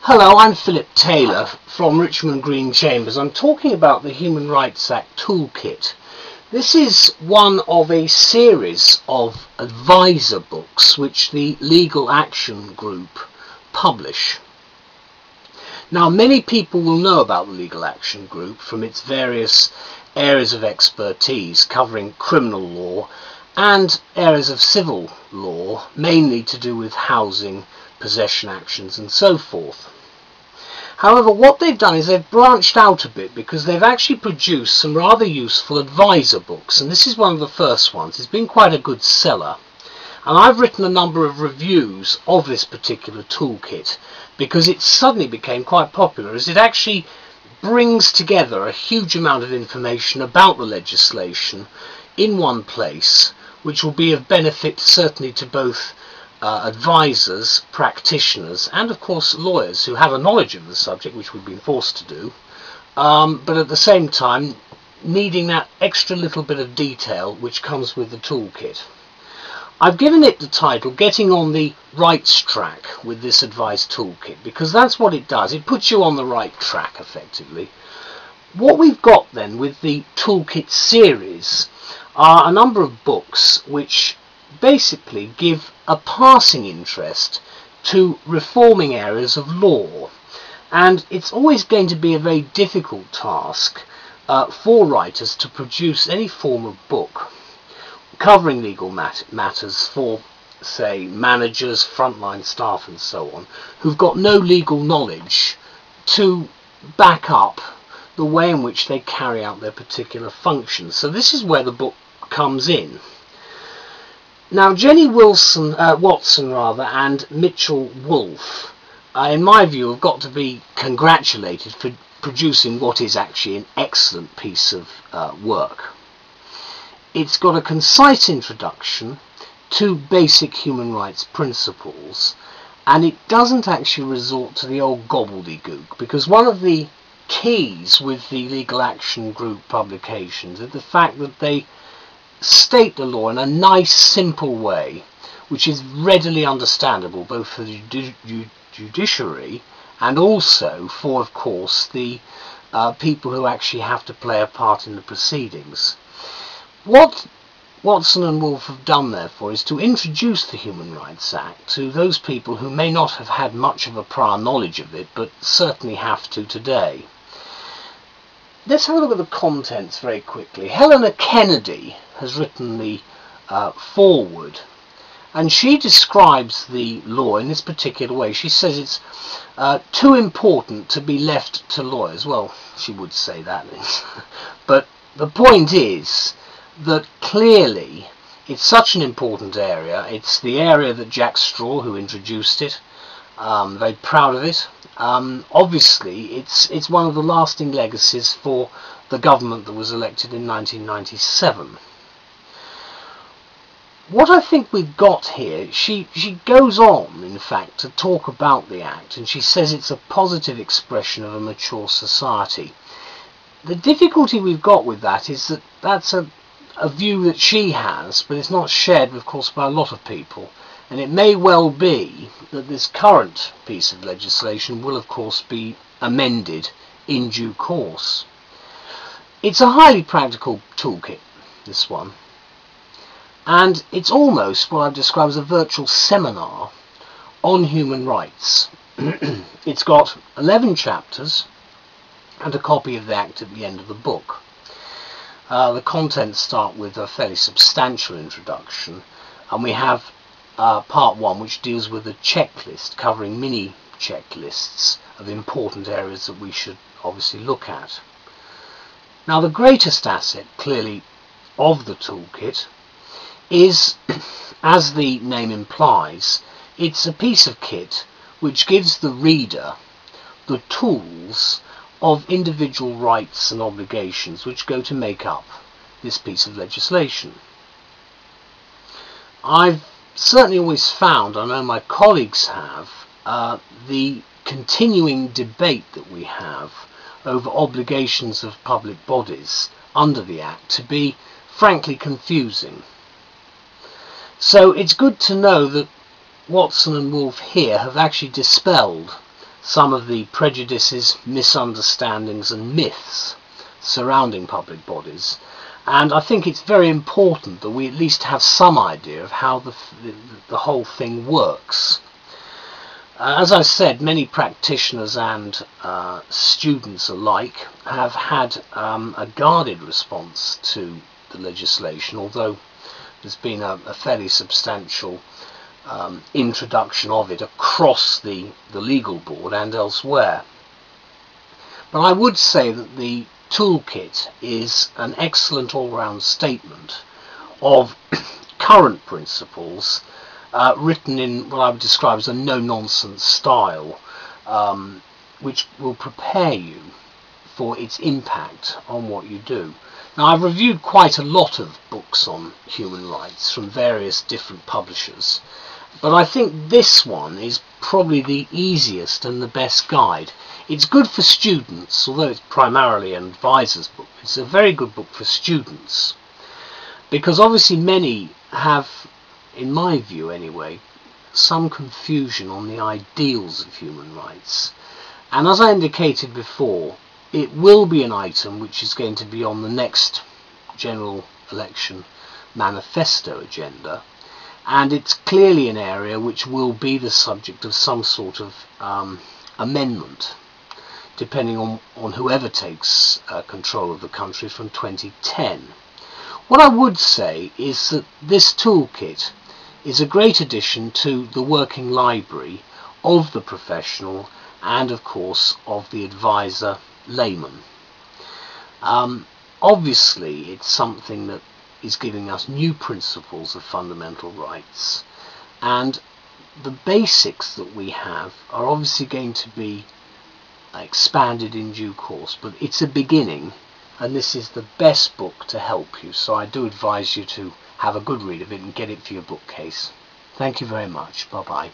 Hello, I'm Philip Taylor from Richmond Green Chambers. I'm talking about the Human Rights Act Toolkit. This is one of a series of advisor books which the Legal Action Group publish. Now, many people will know about the Legal Action Group from its various areas of expertise covering criminal law and areas of civil law, mainly to do with housing, possession actions and so forth. However, what they've done is they've branched out a bit because they've actually produced some rather useful advisor books, and this is one of the first ones. It's been quite a good seller, and I've written a number of reviews of this particular toolkit because it suddenly became quite popular, as it actually brings together a huge amount of information about the legislation in one place, which will be of benefit certainly to both advisors, practitioners and of course lawyers who have a knowledge of the subject, which we've been forced to do, but at the same time needing that extra little bit of detail which comes with the toolkit. I've given it the title Getting on the Rights Track with this advice toolkit because that's what it does. It puts you on the right track effectively. What we've got then with the toolkit series are a number of books which basically give a passing interest to reforming areas of law, and it's always going to be a very difficult task for writers to produce any form of book covering legal matters for, say, managers, frontline staff and so on, who've got no legal knowledge to back up the way in which they carry out their particular functions. So this is where the book comes in. Now, Jenny Watson and Mitchell Woolf, in my view, have got to be congratulated for producing what is actually an excellent piece of work. It's got a concise introduction to basic human rights principles, and it doesn't actually resort to the old gobbledygook, because one of the keys with the Legal Action Group publications is the fact that they state the law in a nice, simple way, which is readily understandable both for the judiciary and also for, of course, the people who actually have to play a part in the proceedings. What Watson and Woolf have done, therefore, is to introduce the Human Rights Act to those people who may not have had much of a prior knowledge of it, but certainly have to today. Let's have a look at the contents very quickly. Helena Kennedy has written the foreword, and she describes the law in this particular way. She says it's too important to be left to lawyers. Well, she would say that, but the point is that clearly it's such an important area. It's the area that Jack Straw, who introduced it, very proud of it. Obviously it's one of the lasting legacies for the government that was elected in 1997. What I think we've got here, she goes on in fact to talk about the Act, and she says it's a positive expression of a mature society. The difficulty we've got with that is that that's a view that she has, but it's not shared, of course, by a lot of people. And it may well be that this current piece of legislation will, of course, be amended in due course. It's a highly practical toolkit, this one. And it's almost what I've described as a virtual seminar on human rights. It's got 11 chapters and a copy of the Act at the end of the book. The contents start with a fairly substantial introduction, and we have part 1, which deals with a checklist covering mini checklists of important areas that we should obviously look at. Now, the greatest asset clearly of the toolkit is, as the name implies, it's a piece of kit which gives the reader the tools of individual rights and obligations which go to make up this piece of legislation. I've certainly always found, I know my colleagues have, the continuing debate that we have over obligations of public bodies under the Act to be frankly confusing. So it's good to know that Watson and Woolf here have actually dispelled some of the prejudices, misunderstandings and myths surrounding public bodies. And I think it's very important that we at least have some idea of how the whole thing works. As I said, many practitioners and students alike have had a guarded response to the legislation, although there's been a fairly substantial introduction of it across the legal board and elsewhere. But I would say that the Toolkit is an excellent all-round statement of current principles written in what I would describe as a no-nonsense style, which will prepare you for its impact on what you do. Now, I've reviewed quite a lot of books on human rights from various different publishers, but I think this one is probably the easiest and the best guide. It's good for students, although it's primarily an advisor's book. It's a very good book for students, because obviously many have, in my view anyway, some confusion on the ideals of human rights. And as I indicated before, it will be an item which is going to be on the next general election manifesto agenda, and it's clearly an area which will be the subject of some sort of amendment, depending on whoever takes control of the country from 2010. What I would say is that this toolkit is a great addition to the working library of the professional and of course of the advisor layman. Obviously it's something that is giving us new principles of fundamental rights, and the basics that we have are obviously going to be expanded in due course, but it's a beginning, and this is the best book to help you, so I do advise you to have a good read of it and get it for your bookcase. Thank you very much. Bye bye.